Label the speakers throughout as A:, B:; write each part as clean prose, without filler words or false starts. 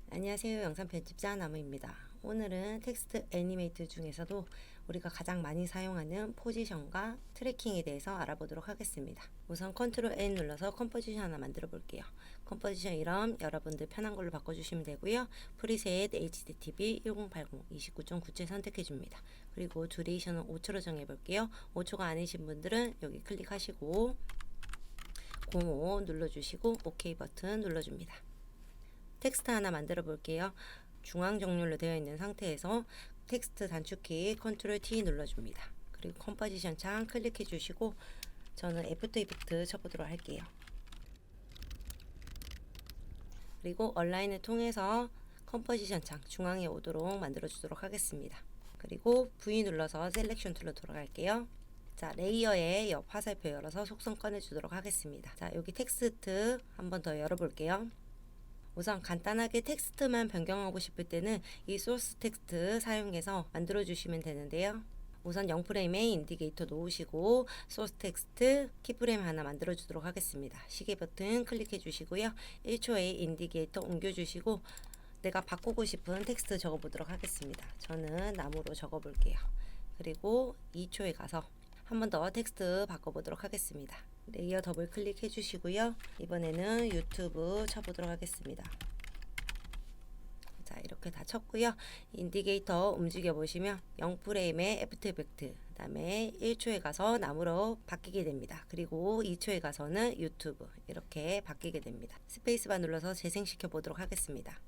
A: 안녕하세요. 영상 편집자 나무입니다. 오늘은 텍스트 애니메이트 중에서도 우리가 가장 많이 사용하는 포지션과 트래킹에 대해서 알아보도록 하겠습니다. 우선 컨트롤 N 눌러서 컴포지션 하나 만들어 볼게요. 컴포지션 이름 여러분들 편한 걸로 바꿔주시면 되고요. 프리셋 HDTV 1080 29.9째 선택해 줍니다. 그리고 듀레이션은 5초로 정해 볼게요. 5초가 아니신 분들은 여기 클릭하시고 05 눌러주시고 OK 버튼 눌러줍니다. 텍스트 하나 만들어 볼게요. 중앙 정렬로 되어 있는 상태에서 텍스트 단축키 컨트롤 T 눌러줍니다. 그리고 컴포지션 창 클릭해 주시고 저는 애프터 이펙트 쳐보도록 할게요. 그리고 얼라인을 통해서 컴포지션 창 중앙에 오도록 만들어 주도록 하겠습니다. 그리고 V 눌러서 셀렉션 툴로 돌아갈게요. 자, 레이어의 옆 화살표 열어서 속성 꺼내 주도록 하겠습니다. 자, 여기 텍스트 한번 더 열어볼게요. 우선 간단하게 텍스트만 변경하고 싶을 때는 이 소스 텍스트 사용해서 만들어 주시면 되는데요. 우선 0프레임에 인디게이터 놓으시고 소스 텍스트 키프레임 하나 만들어 주도록 하겠습니다. 시계 버튼 클릭해 주시고요. 1초에 인디게이터 옮겨 주시고 내가 바꾸고 싶은 텍스트 적어 보도록 하겠습니다. 저는 나무로 적어 볼게요. 그리고 2초에 가서 한 번 더 텍스트 바꿔보도록 하겠습니다. 레이어 더블 클릭해 주시고요. 이번에는 유튜브 쳐보도록 하겠습니다. 자, 이렇게 다 쳤고요. 인디게이터 움직여 보시면 0프레임에 애프터 이펙트, 그 다음에 1초에 가서 나무로 바뀌게 됩니다. 그리고 2초에 가서는 유튜브 이렇게 바뀌게 됩니다. 스페이스바 눌러서 재생시켜 보도록 하겠습니다.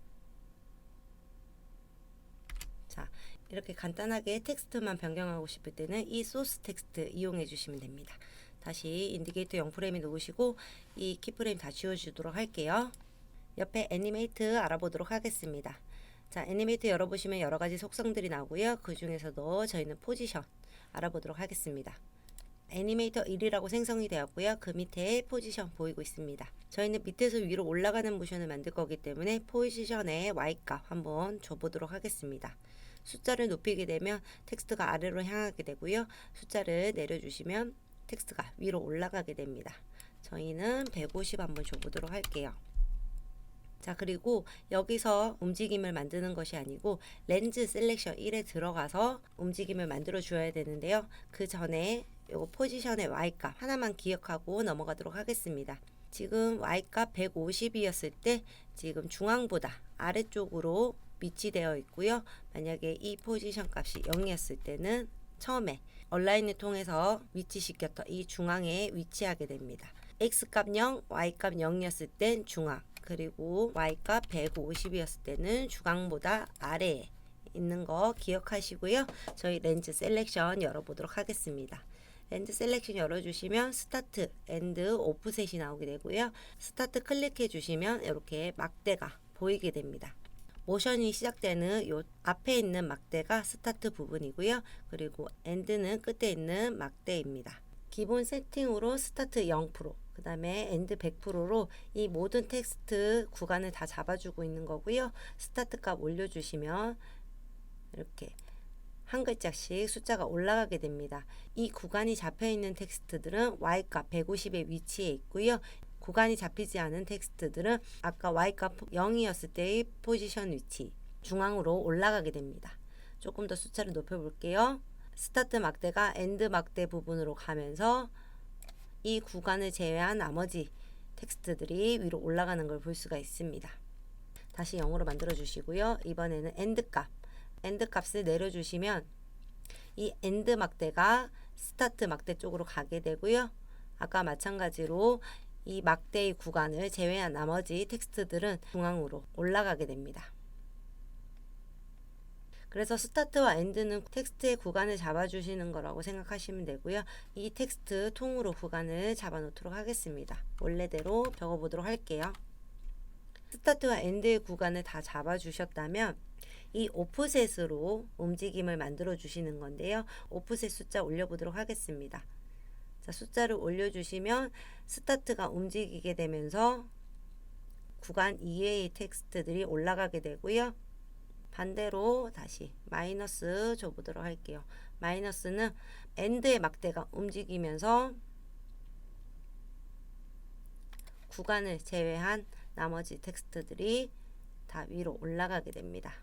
A: 자, 이렇게 간단하게 텍스트만 변경하고 싶을 때는 이 소스 텍스트 이용해 주시면 됩니다. 다시 인디게이터 0프레임에 놓으시고 이 키프레임 다 지워주도록 할게요. 옆에 애니메이트 알아보도록 하겠습니다. 자, 애니메이트 열어보시면 여러가지 속성들이 나오고요. 그 중에서도 저희는 포지션 알아보도록 하겠습니다. 애니메이터 1이라고 생성이 되었고요. 그 밑에 포지션 보이고 있습니다. 저희는 밑에서 위로 올라가는 모션을 만들 거기 때문에 포지션의 Y값 한번 줘보도록 하겠습니다. 숫자를 높이게 되면 텍스트가 아래로 향하게 되고요. 숫자를 내려주시면 텍스트가 위로 올라가게 됩니다. 저희는 150 한번 줘보도록 할게요. 자, 그리고 여기서 움직임을 만드는 것이 아니고 렌즈 셀렉션 1에 들어가서 움직임을 만들어 줘야 되는데요. 그 전에 요거 포지션의 Y값 하나만 기억하고 넘어가도록 하겠습니다. 지금 Y값 150이었을 때 지금 중앙보다 아래쪽으로 위치되어 있고요. 만약에 이 포지션 값이 0이었을 때는 처음에 얼라인을 통해서 위치시켰던 이 중앙에 위치하게 됩니다. X값 0, Y값 0이었을 땐 중앙, 그리고 Y값 150이었을 때는 중앙보다 아래에 있는 거 기억하시고요. 저희 렌즈 셀렉션 열어보도록 하겠습니다. 렌즈 셀렉션 열어주시면 스타트, 엔드, 오프셋이 나오게 되고요. 스타트 클릭해 주시면 이렇게 막대가 보이게 됩니다. 모션이 시작되는 요 앞에 있는 막대가 스타트 부분이고요. 그리고 엔드는 끝에 있는 막대입니다. 기본 세팅으로 스타트 0%, 그 다음에 엔드 100%로 이 모든 텍스트 구간을 다 잡아주고 있는 거고요. 스타트 값 올려주시면 이렇게 한 글자씩 숫자가 올라가게 됩니다. 이 구간이 잡혀있는 텍스트들은 Y값 150에 위치해 있고요. 구간이 잡히지 않은 텍스트들은 아까 Y값 0이었을 때의 포지션 위치 중앙으로 올라가게 됩니다. 조금 더 숫자를 높여볼게요. 스타트 막대가 엔드 막대 부분으로 가면서 이 구간을 제외한 나머지 텍스트들이 위로 올라가는 걸 볼 수가 있습니다. 다시 0으로 만들어 주시고요. 이번에는 엔드 값, 엔드 값을 내려주시면 이 엔드 막대가 스타트 막대 쪽으로 가게 되고요. 아까 마찬가지로 이 막대의 구간을 제외한 나머지 텍스트들은 중앙으로 올라가게 됩니다. 그래서 스타트와 엔드는 텍스트의 구간을 잡아주시는 거라고 생각하시면 되고요. 이 텍스트 통으로 구간을 잡아놓도록 하겠습니다. 원래대로 적어보도록 할게요. 스타트와 엔드의 구간을 다 잡아주셨다면 이 오프셋으로 움직임을 만들어 주시는 건데요. 오프셋 숫자 올려보도록 하겠습니다. 자, 숫자를 올려주시면 스타트가 움직이게 되면서 구간 이외의 텍스트들이 올라가게 되고요. 반대로 다시 마이너스 줘보도록 할게요. 마이너스는 엔드의 막대가 움직이면서 구간을 제외한 나머지 텍스트들이 다 위로 올라가게 됩니다.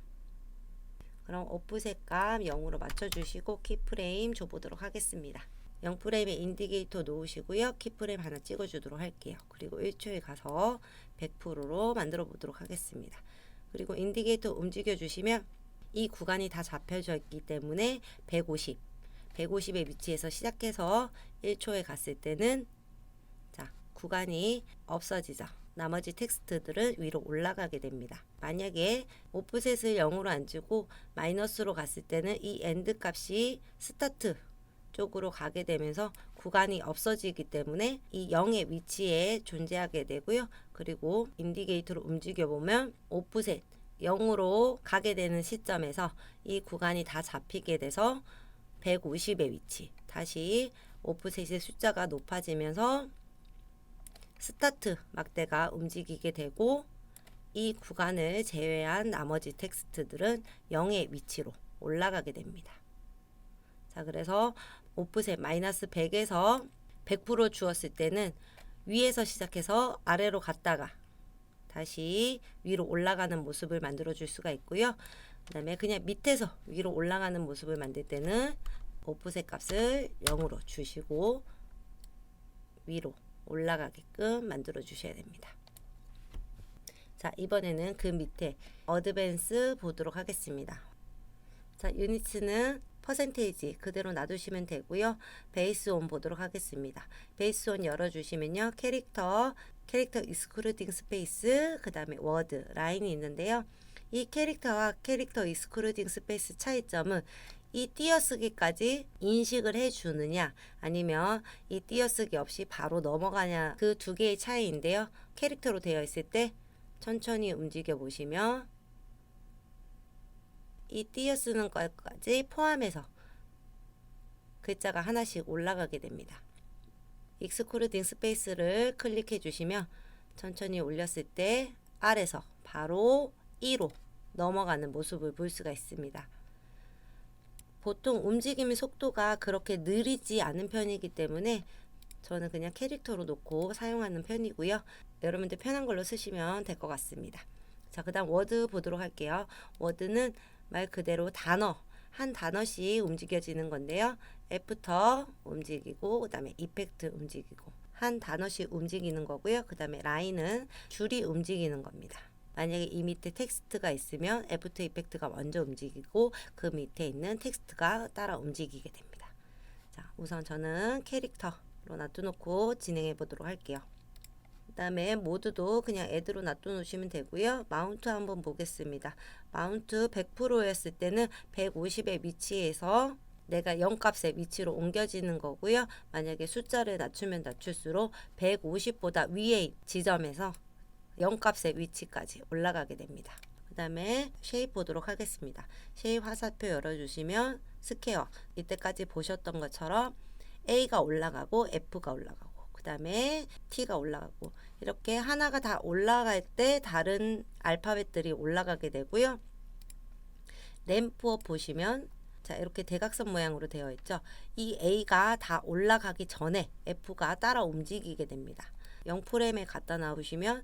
A: 그럼 오프셋 값 0으로 맞춰주시고 키프레임 줘보도록 하겠습니다. 0프레임에 인디게이터 놓으시고요. 키프레임 하나 찍어주도록 할게요. 그리고 1초에 가서 100%로 만들어 보도록 하겠습니다. 그리고 인디게이터 움직여 주시면 이 구간이 다 잡혀져 있기 때문에 150의 위치에서 시작해서 1초에 갔을 때는 자, 구간이 없어지죠. 나머지 텍스트들은 위로 올라가게 됩니다. 만약에 오프셋을 0으로 안 주고 마이너스로 갔을 때는 이 엔드 값이 스타트 쪽으로 가게 되면서 구간이 없어지기 때문에 이 0의 위치에 존재하게 되고요. 그리고 인디게이터로 움직여 보면 오프셋 0으로 가게 되는 시점에서 이 구간이 다 잡히게 돼서 150의 위치, 다시 오프셋의 숫자가 높아지면서 스타트 막대가 움직이게 되고 이 구간을 제외한 나머지 텍스트들은 0의 위치로 올라가게 됩니다. 자, 그래서 오프셋 마이너스 100에서 100% 주었을 때는 위에서 시작해서 아래로 갔다가 다시 위로 올라가는 모습을 만들어 줄 수가 있고요. 그 다음에 그냥 밑에서 위로 올라가는 모습을 만들 때는 오프셋 값을 0으로 주시고 위로 올라가게끔 만들어 주셔야 됩니다. 자, 이번에는 그 밑에 어드밴스 보도록 하겠습니다. 자, 유니츠는 퍼센테이지 그대로 놔두시면 되고요. 베이스 온 보도록 하겠습니다. 베이스 온 열어주시면요. 캐릭터 익스클루딩 스페이스, 그 다음에 워드, 라인이 있는데요. 이 캐릭터와 캐릭터 익스클루딩 스페이스 차이점은 이 띄어쓰기까지 인식을 해주느냐 아니면 이 띄어쓰기 없이 바로 넘어가냐, 그 두 개의 차이인데요. 캐릭터로 되어 있을 때 천천히 움직여 보시면 이 띄어쓰는 것까지 포함해서 글자가 하나씩 올라가게 됩니다. 익스클루딩 스페이스를 클릭해 주시면 천천히 올렸을 때 아래서 바로 2로 넘어가는 모습을 볼 수가 있습니다. 보통 움직임의 속도가 그렇게 느리지 않은 편이기 때문에 저는 그냥 캐릭터로 놓고 사용하는 편이고요. 여러분들 편한 걸로 쓰시면 될 것 같습니다. 자, 그 다음 워드 보도록 할게요. 워드는 말 그대로 단어, 한 단어씩 움직여지는 건데요. 애프터 움직이고, 그 다음에 이펙트 움직이고, 한 단어씩 움직이는 거고요. 그 다음에 라인은 줄이 움직이는 겁니다. 만약에 이 밑에 텍스트가 있으면 애프터 이펙트가 먼저 움직이고 그 밑에 있는 텍스트가 따라 움직이게 됩니다. 자, 우선 저는 캐릭터로 놔두놓고 진행해 보도록 할게요. 그 다음에 모드도 그냥 애드로 놔두놓으시면 되고요. 마운트 한번 보겠습니다. 마운트 100%였을 때는 150의 위치에서 내가 0값의 위치로 옮겨지는 거고요. 만약에 숫자를 낮추면 낮출수록 150보다 위의 지점에서 0값의 위치까지 올라가게 됩니다. 그 다음에 쉐입 보도록 하겠습니다. 쉐입 화살표 열어주시면 스퀘어, 이때까지 보셨던 것처럼 A가 올라가고 F가 올라가고 그 다음에 T가 올라가고 이렇게 하나가 다 올라갈 때 다른 알파벳들이 올라가게 되고요. 램프업 보시면 자, 이렇게 대각선 모양으로 되어 있죠. 이 A가 다 올라가기 전에 F가 따라 움직이게 됩니다. 0프레임에 갖다 놔보시면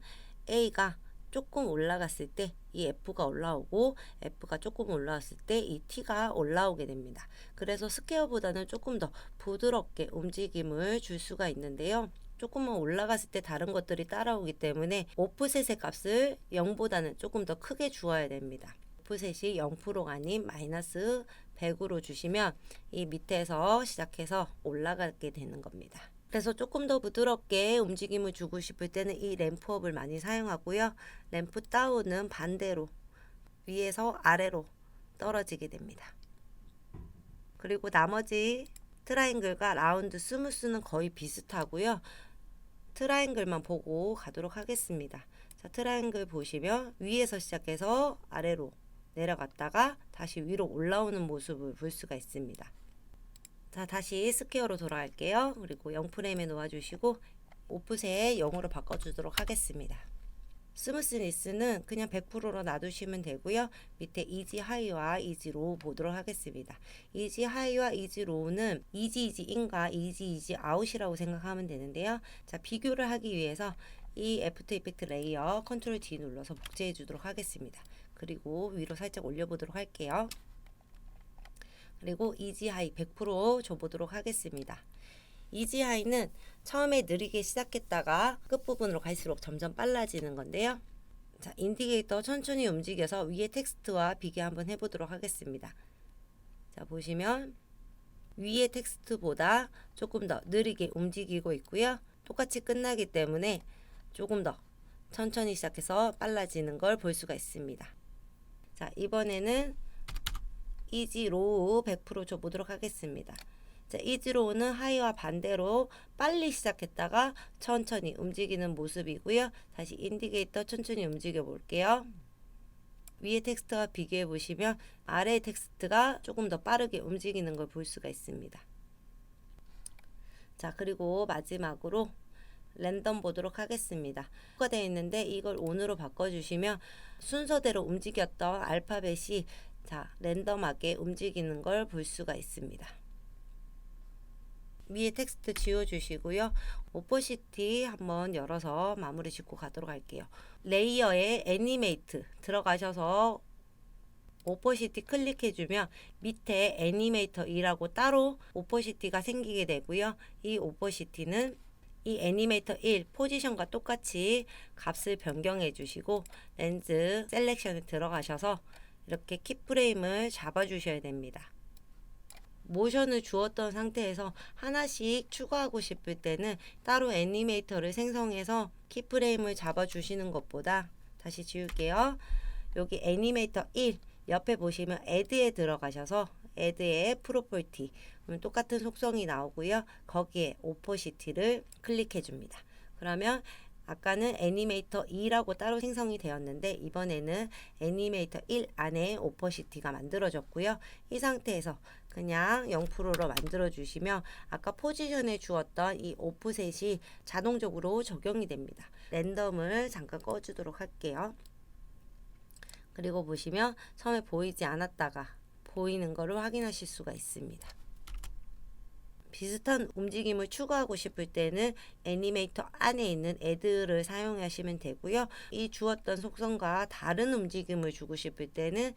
A: A가 조금 올라갔을 때 이 F가 올라오고 F가 조금 올라왔을 때 이 T가 올라오게 됩니다. 그래서 스퀘어보다는 조금 더 부드럽게 움직임을 줄 수가 있는데요. 조금만 올라갔을 때 다른 것들이 따라오기 때문에 오프셋의 값을 0보다는 조금 더 크게 주어야 됩니다. 오프셋이 0%가 아닌 마이너스 100으로 주시면 이 밑에서 시작해서 올라가게 되는 겁니다. 그래서 조금 더 부드럽게 움직임을 주고 싶을 때는 이 램프업을 많이 사용하고요. 램프 다운은 반대로 위에서 아래로 떨어지게 됩니다. 그리고 나머지 트라이앵글과 라운드 스무스는 거의 비슷하고요. 트라이앵글만 보고 가도록 하겠습니다. 자, 트라이앵글 보시면 위에서 시작해서 아래로 내려갔다가 다시 위로 올라오는 모습을 볼 수가 있습니다. 자, 다시 스퀘어로 돌아갈게요. 그리고 0프레임에 놓아주시고 오프셋 0으로 바꿔주도록 하겠습니다. 스무스니스는 그냥 100%로 놔두시면 되고요. 밑에 이지 하이와 이지 로우 보도록 하겠습니다. 이지 하이와 이지 로우는 이지 인과 이지 아웃이라고 생각하면 되는데요. 자, 비교를 하기 위해서 이 애프터 이펙트 레이어 컨트롤 D 눌러서 복제해 주도록 하겠습니다. 그리고 위로 살짝 올려보도록 할게요. 그리고 이지 하이 100% 줘보도록 하겠습니다. 이지 하이는 처음에 느리게 시작했다가 끝부분으로 갈수록 점점 빨라지는 건데요. 자, 인디게이터 천천히 움직여서 위에 텍스트와 비교 한번 해보도록 하겠습니다. 자, 보시면 위에 텍스트보다 조금 더 느리게 움직이고 있고요. 똑같이 끝나기 때문에 조금 더 천천히 시작해서 빨라지는 걸 볼 수가 있습니다. 자, 이번에는 이지 로우 100% 줘보도록 하겠습니다. 자, 이지 로우는 하이와 반대로 빨리 시작했다가 천천히 움직이는 모습이고요. 다시 인디게이터 천천히 움직여 볼게요. 위에 텍스트와 비교해 보시면 아래 텍스트가 조금 더 빠르게 움직이는 걸 볼 수가 있습니다. 자, 그리고 마지막으로 랜덤 보도록 하겠습니다. 가 되어 있는데 이걸 ON으로 바꿔주시면 순서대로 움직였던 알파벳이 자, 랜덤하게 움직이는 걸 볼 수가 있습니다. 위에 텍스트 지워주시고요. 오퍼시티 한번 열어서 마무리 짓고 가도록 할게요. 레이어에 애니메이트 들어가셔서 오퍼시티 클릭해주면 밑에 애니메이터 2라고 따로 오퍼시티가 생기게 되고요. 이 오퍼시티는 이 애니메이터 1 포지션과 똑같이 값을 변경해 주시고 렌즈 셀렉션에 들어가셔서 이렇게 키프레임을 잡아 주셔야 됩니다. 모션을 주었던 상태에서 하나씩 추가하고 싶을 때는 따로 애니메이터를 생성해서 키프레임을 잡아 주시는 것보다 다시 지울게요. 여기 애니메이터 1 옆에 보시면 애드에 들어가셔서 애드의 프로퍼티 똑같은 속성이 나오고요. 거기에 오퍼시티를 클릭해 줍니다. 그러면 아까는 애니메이터 2라고 따로 생성이 되었는데 이번에는 애니메이터 1 안에 오퍼시티가 만들어졌고요. 이 상태에서 그냥 0%로 만들어 주시면 아까 포지션에 주었던 이 오프셋이 자동적으로 적용이 됩니다. 랜덤을 잠깐 꺼주도록 할게요. 그리고 보시면 처음에 보이지 않았다가 보이는 것을 확인하실 수가 있습니다. 비슷한 움직임을 추가하고 싶을 때는 애니메이터 안에 있는 애드를 사용하시면 되고요. 이 주었던 속성과 다른 움직임을 주고 싶을 때는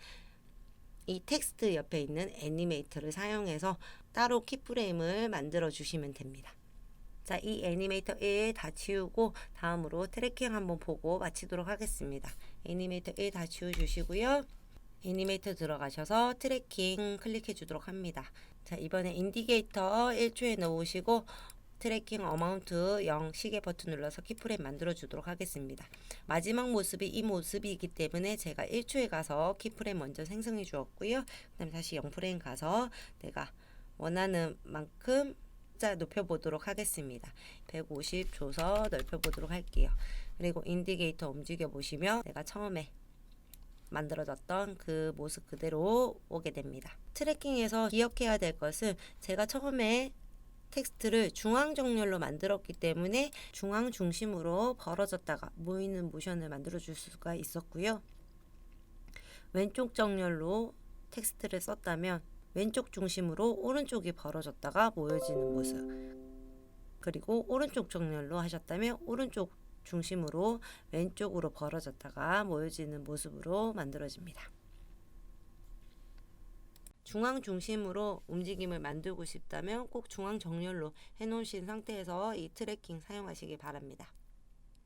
A: 이 텍스트 옆에 있는 애니메이터를 사용해서 따로 키프레임을 만들어 주시면 됩니다. 자, 이 애니메이터 1 다 지우고 다음으로 트래킹 한번 보고 마치도록 하겠습니다. 애니메이터 1 다 지워주시고요. 애니메이터 들어가셔서 트래킹 클릭해 주도록 합니다. 자, 이번에 인디게이터 1초에 넣으시고 트래킹 어마운트 0 시계 버튼 눌러서 키프레임 만들어 주도록 하겠습니다. 마지막 모습이 이 모습이기 때문에 제가 1초에 가서 키프레임 먼저 생성해 주었고요. 그 다음에 다시 0프레임 가서 내가 원하는 만큼 높여 보도록 하겠습니다. 150 줘서 넓혀 보도록 할게요. 그리고 인디게이터 움직여 보시면 내가 처음에 만들어졌던 그 모습 그대로 오게 됩니다. 트래킹에서 기억해야 될 것은 제가 처음에 텍스트를 중앙 정렬로 만들었기 때문에 중앙 중심으로 벌어졌다가 모이는 모션을 만들어 줄 수가 있었고요. 왼쪽 정렬로 텍스트를 썼다면 왼쪽 중심으로 오른쪽이 벌어졌다가 모여지는 모습, 그리고 오른쪽 정렬로 하셨다면 오른쪽 중심으로 왼쪽으로 벌어졌다가 모여지는 모습으로 만들어집니다. 중앙 중심으로 움직임을 만들고 싶다면 꼭 중앙 정렬로 해놓으신 상태에서 이 트래킹 사용하시기 바랍니다.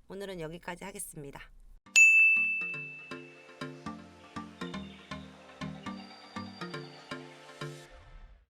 A: 오늘은 여기까지 하겠습니다.